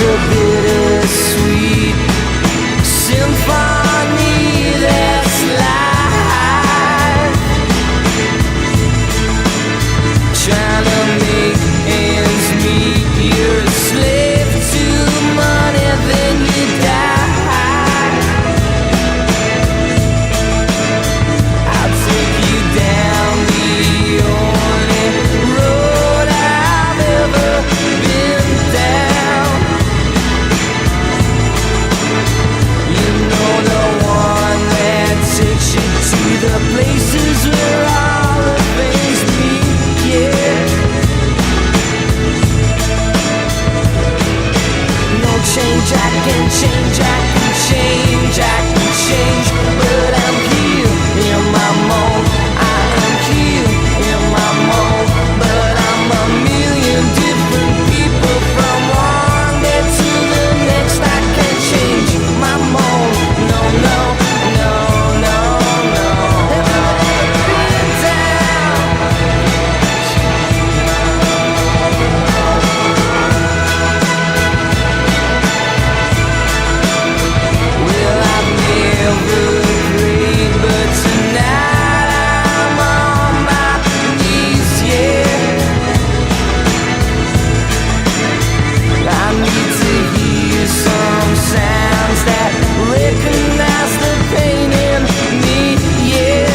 a bittersweet symphony that's live, trying to make ends meet. You're a slave to money, then you die. I'll take you down the only road I've ever been down. You know, the one that takes you to the places where all the things meet, yeah. No change, I can change, I can change, I can change, but I'm here in my mold. I am here in my mold, but I'm a million different people from one day to the next. I can change my mold. No, no, no, no, no. Have you ever been down? Well, I've never agreed, but tonight I'm on my knees, yeah. I need to hear some sounds that recognize the pain in me, yeah.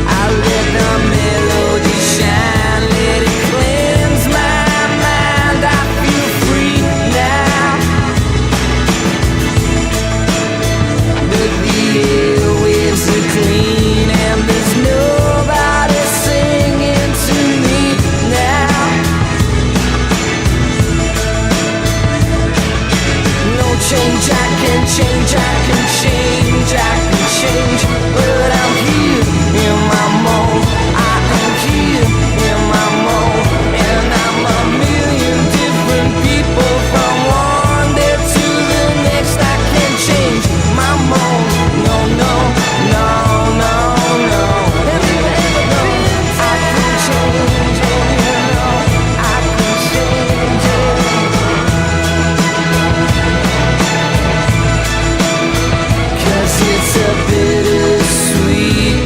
I let the melody shine, let it cleanse my mind. I feel free now, but the airwaves are clean and there's nobody singing to me now. No change, I can change, I can change, I can change, but I'm here in my mold. I am here in my mold, and I'm a million different people from one day to the next. I can change my mold. No, no, no, no, no. Have you ever been? I can change it, you know. I can change it. 'Cause it's a bittersweet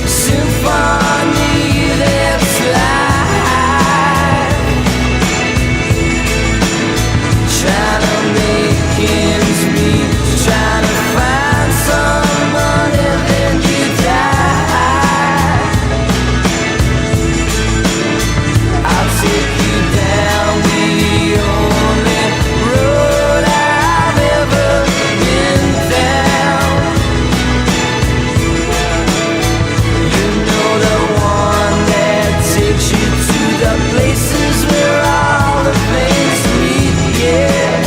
symphony that's live, trying to make ends meet, trying to find some money, then you die. I'll take you down the only road I've ever been down. You know, the one that takes you to the places where all the things meet, yeah.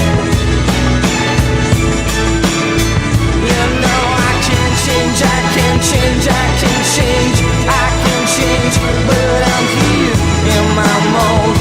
You know, I can change, I can change, I can change, I can change, but I'm here in my mold.